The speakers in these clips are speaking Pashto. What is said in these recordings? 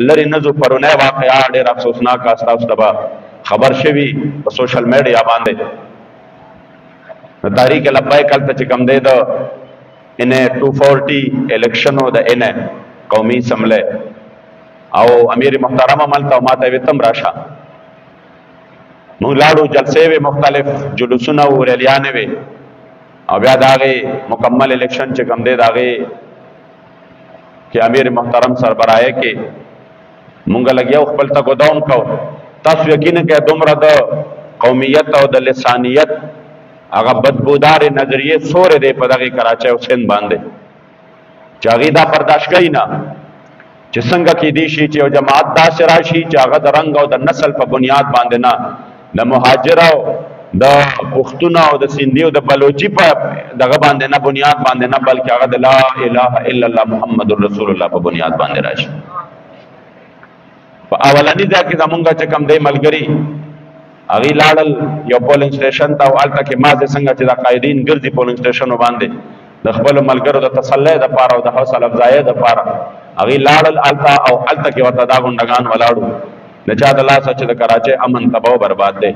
لري نزو پرونه واقعا ډېر افسوسناک تاسو ته خبر شوي په سوشل میډیا باندې د تحریک لبیک هلته چې کوم دی د NA 240 الیکشنو د NA قومي اسمبلی او امیر محترم عملته او ماته وې تم راشه مونږ لاړو جلسې وې مختلف جلوسونه او ریلیانې وې او بیا د هغې مکمل الیکشن چې کوم دی د هغې کې امیر محترم سربراهۍ کې مونږ لګیا خپل ته ګداون کو تاسو یقین کوئ دومره د قومیت او د لسانیت هغه بدبودار نظریه سورې دی په دغې کراچۍ او سند باندې چې هغې دا برداشت کوي نه چې څنګه کیدی شي چې یو جماعت داسې راشي چې هغه د رنګ او د نسل په بنیاد باندې نه د مهاجر او د پښتون او د سیندي او د بلوچي په دغه باندې نه بنیاد باندې نه بلکې هغه د لا اله الا الله محمد رسول الله په بنیاد باندې راشي په اولنی ځای کې زمونږ چې کوم دی ملګري هغې لاړل یو پولنګ سټیشن ته او هلته کې ما څنګه چې د قایدین ګرځي پولنګ سټیشنو باندې د خپلو ملګرو د تسلی دپاره او د حوصله افزایۍ دپاره هغې لاړل هلته او هلته کې ورته دا غونډګان ولاړو د چا د لاسه چې د کراچۍ امن تباه و برباد دی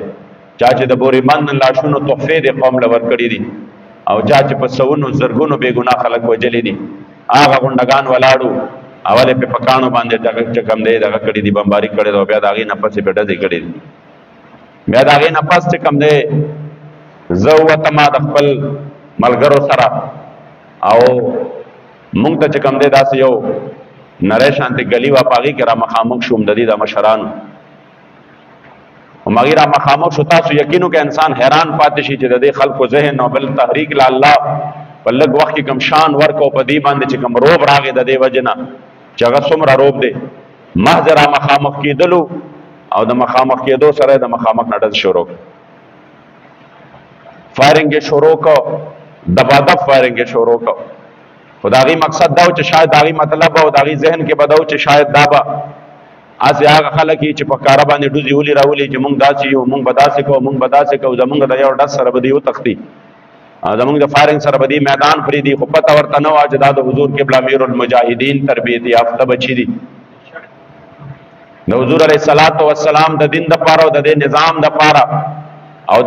چا چې د بورېمند لاشونو تحفې د قوم له ورکړي دي او چا چې په سوونو زرګونو بېګناه خلک وژلي دي هغه غونډګان ولاړو اول یې په کاڼو باندې چې کوم دی دغه کړي دي بمباري کړې ده او بیا د هغې نه پس یې په ډزې کړي دي بیا د هغې نه پس چې کوم دی زه ووتمه د خپل ملګرو سره او مونږ ته چې کوم دی داسې یو نری شانتې ګلي وه په هغې کې را مخامخ شوم د دې د مشرانو همغې را مخامخ شو تاسو یقین وکړئ انسان حیران پاتې شي چې د دې خلکو ذهن او بل تحریک له الله په لږ وخت کې کوم شان ورکو په دې باندې چې کوم روب راغی د دې وجې نه چې هغه څومره روب دی محض را مخامخ کېدلو او د مخامخ کېدو سره د مخامخ نه ډز شروع فایرنګ یې شروع کو دبادب فایرنګ یې شروع کو خو د هغې مقصد دا و چې شاید د هغې مطلب او د هغې ذهن کې به دا و چې شاید دا به هسې هغه خلک یي چې په ښکاره باندې ډوزې ولي راولي چې مونږ داسې یو مونږ به داسې کوو مونږ به داسې کوو زمونږ د یو ډز سره به دې وتښتي زمونږ د فایرنګ سره به دې میدان پرېږدي خو پته ورته نه وه چې دا د حضور قبله امیر المجاهدین تربیت یافته بچي دي د حضور علیه السلام د دین دپاره او د دې نظام دپاره او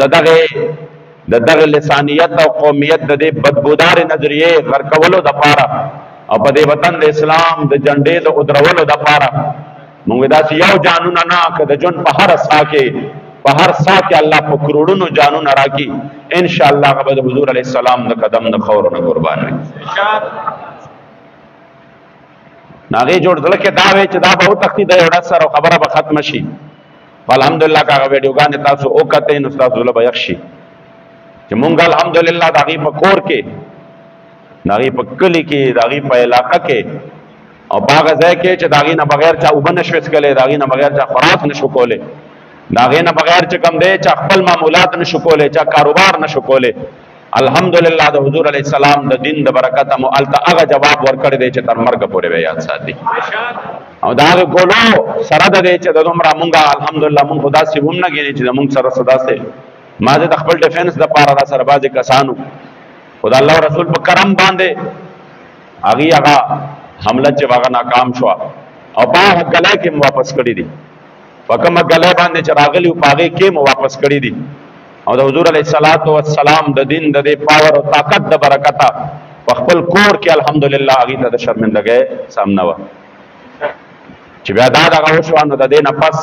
د دغه لسانیت او قومیت د دې بدبودار نظریې غرقولو دپاره او په دې وطن د اسلام د جنډې د ودرولو دپاره مونږ داسې یو جانونه نه که د ژوند په هر ساه کې الله په کروڑونو جانونه راکړي انشاءالله هغه به د حضور علیه السلام د قدم د خاورو نه قربان وي هغې جوړ زړه کې دا وی چې دا به وتښتي د یو ډز سره خبره به ختمه شي الحمدلله که هغه ویډیوګانې تاسو وکتئ نو ستاسو زړه به یخ شي چې مونږ الحمدلله د هغې په کور کې د هغې په کلي کې د هغې په علاقه کې او په هغه ځای کې چې د هغې نه بغیر چا اوبه نه شوې څښلی د هغې نه بغیر چا خوراک نه شو کولی د هغې نه بغیر چې کوم دی چا خپل معمولات نه شو کولی چا کاروبار نه شو کولی الحمدلله د حضور علیه السلام د دین د برکته مو هلته هغه جواب ورکړی دی چې تر مرګه پورې به یاد ساتي او د هغې ګولو سره د دی چې د دومره مونږ الحمدلله مونږ خو داسې هم نه ګڼي چې د مونږ سره څه داسې ما د خپل ډیفینس دپاره را سره بعضې کسانو خو د الله رسول په کرم باندې هغې هغه حمله چې هغه ناکام شوه او په هغه ګلی کې مو واپس کړي دي په کومه ګلی باندې چې راغلي وو په هغې کې مو واپس کړي دي او د حضور علیه السلام د دین د دې پاور او طاقت د برکته په خپل کور کې الحمدلله هغې ته د شرمندګۍ سامنه وه چې بیا دا دغه وشوه نو د دې نه پس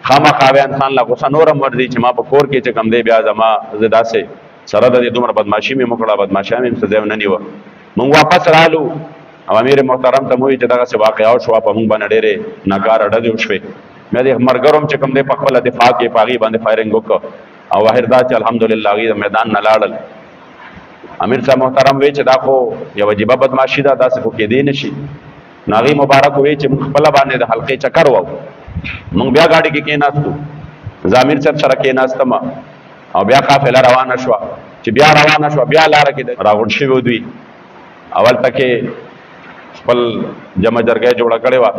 خامخا بیا انسان له غوسه نور هم ورځي چې ما په کور کې چې کوم دی بیا زما زه داسې سره د دې دومره بدماشي مې وکړه بدماشي مې څه ځای ونه نیوه مونږ واپس رالو او امیر محترم ته مو وویل چې دغسې واقعه وشوه په مونږ باندې ډېرې ناکاره ډزې وشوې بیا د ملګرو هم چې کوم دی په خپله دفاع کې په هغې باندې فایرنګ وکړه او واحد دا چې الحمدلله هغې د میدان نه لاړل امیر صاحب محترم وی چې دا خو یو عجیبه بدماشي ده داسې خو کېدی نه شي نو هغې مبارک وی چې موږ خپله باندې د حلقې چکر وو موږ بیا ګاډي کې کېناستو زه امیر صاحب سره کېناستم او بیا قافله روانه شوه چې بیا روانه شوه بیا لاره کې راغونډ شوي دوی اول ته کې خپل جمع جرګۍ جوړه کړې وه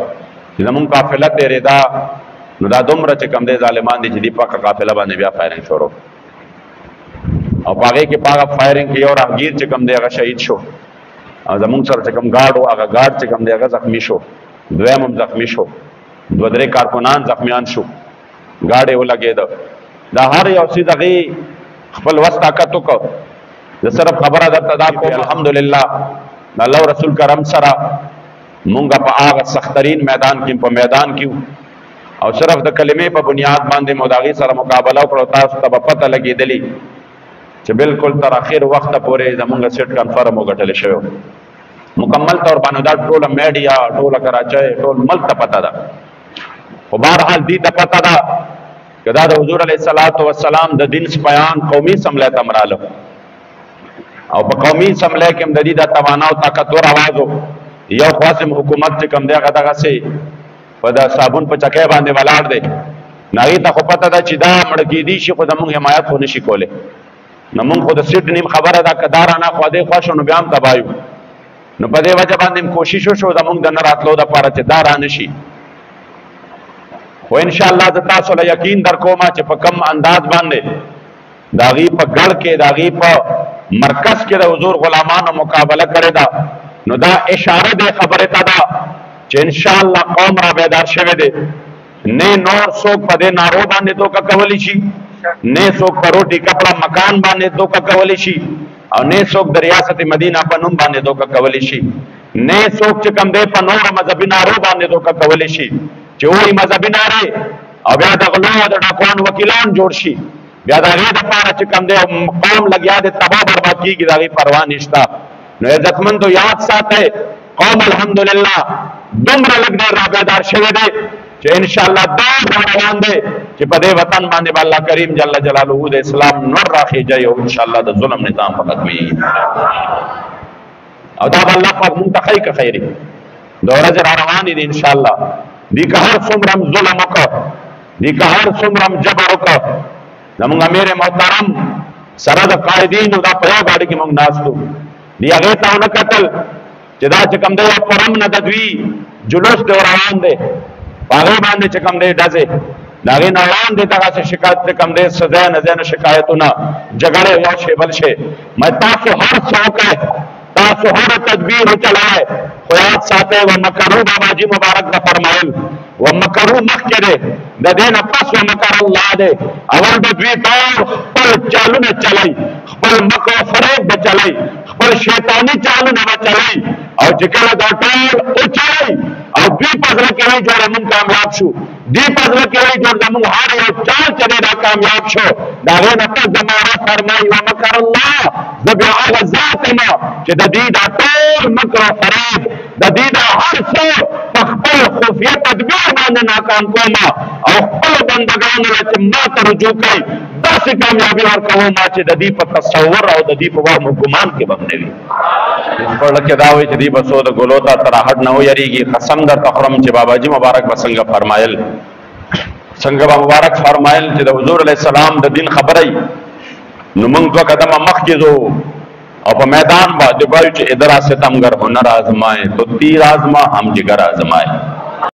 چې زمونږ قافله تېرېده نو دا دومره چې کوم دی ظالمان دي چې دې پاکه قافله باندې بیا فایرنګ شروع او په هغې کې په هغه فایرنګ کې یو راهګیر چې کوم دی هغه شهید شو او زمونږ سره چې کوم ګارډ و هغه ګارډ چې کوم دی هغه زخمي شو دویم هم زخمی شو، دو درې کارکنان زخمیان شو، گاډي ولګېده. دا هر یو څیز هغې خپل وس طاقت وکړ. زه صرف خبره درته دا کوم الحمدلله د الله رسول کرم سره مونږ په هغه سخترین میدان کې په میدان کې او صرف د کلمې په بنیاد باندې مو د هغې سره مقابله وکړو. تاسو ته به پته لګېدلي چې بالکل تر اخر وخته پورې زمونږ سیټ کنفرم وګټلی شوی، مکمل طور باندې دا ټوله میډیا ټوله کراچۍ ټول ملک ته پته ده. خو بهرحال دې ته پته ده که دا د حضور علیه الصلاة والسلام د دین سپیان قومي اسمبلی ته راغله او په قومي اسمبلی کې هم د دې د توانا او طاقتور اواز و. یو خاصم حکومت چې کوم دی هغه دغسې په د صابون په چکۍ باندې ولاړ دی. نو هغې ته خو پته ده چې دا مړه کېدی شي خو زمونږ حمایت خو نشي کولی. نو مونږ خو د سیټ نیم خبره ده که دا رانه خوا دې خوا شو نو بیا هم تباه یو. نو په دې وجه باندې هم کوشش وشو زمونږ د نه راتلو دپاره چې دا رانه شي. خو انشاءالله زه تاسو له یقین در کومه چې په کم انداز باندې د هغې په ګړ کې د هغې په مرکز کې د حضور غلامانو مقابله کړې ده. نو دا اشاره دی خبرې ته ده چې انشاءالله قوم را بیدار شوی دی. نه نور څوک په دې نارو باندې دوکه کولی شي، نه څوک په روټي کپړه مکان باندې دوکه کولی شي، او نه څوک د ریاست مدینه په نوم باندې دوکه کولی شي، نه څوک چې کوم دی په نور مذهبي نارو باندې دوکه کولی شي چې وایي مذهبي نارې او بیا د غلو او د ډاکوانو وکیلان جوړ شي، بیا د هغې دپاره چې کوم دی قوم لګیا دی تباه برباد کېږي، د هغې پروا نشته. نو عزتمندو یاد ساتئ قوم الحمدلله دومره لږ ډېر را بیدار شوی دی چې انشاءالله دا روان دی چې په دې وطن باندې به الله کریم جل جلاله د اسلام نور راخېږي او انشاءالله د ظلم نظام به ختمېږي. او دا به الله پاک مونږ ته ښایي که خیري د ورځې را روانې دي انشاءالله. دې که هر څومره هم ظلم وکړه، دې که هر څومره هم جبر وکړه، زمونږ امیر محترم سره د قائدینو دا په یو ګاډي کې مونږ ناست وو، دی هغې ته ونه کتل چې دا چې کوم دی یو پرم نه د دوی جلوس دی روان دی، په هغې باندې چې کوم دی ډزې د هغې نه وړاندې دغسې شکایت چې کوم دی څه ځای نه ځای نه شکایتونه جګړې یو شی بل شی. تاسو هر څه وکړئ، تاسو هر تدبیر وچلوئ، خو یاد ساتئ ومکرو باباجي مبارک به فرمایل ومکرو مخکې دی د دې نه پس ومکر الله دی. اول به دوی ټول خپل چالونه چلئ، خپل مکر و فریب به چلئ، خپل شیطاني چالونه به چلئ، او چې کله دا ټول وچلئ او دوی په زړه کې وایي جوړه مونږ کامیاب شو، دوی په زړه کې وایي جوړ زمونږ هر یو چال چې دی دا کامیاب شو، د هغې نه پس زما رب فرمایي ومکر الله، زه بیا هغه ذات یم چې د دوی دا ټول مکر و فریب د دوی دا هر څه په خپل خفیه تدبیر باندې ناکام کومه او خپلو بندګانو له چې ما ته رجوع کوي داسې کامیابي ورکوم ما چې د دوی په تصور او د دوی په وهم و ګمان کې به هم نه وي. زړه کې دا وایي چې دوی به څو د ګلو ته تر هډ نه ویریږي. قسم درته خورم چې باباجي مبارک به څنګه فرمایل، څنګه به مبارک فرمایل چې د حضور علیه السلام د دین خبره نو موږ دوه قدمه مخکې ځو اور په میدان باندې وایي چې ادھر ستمګر هنر آزمائے تو تیر آزما ہم جگر آزمائے.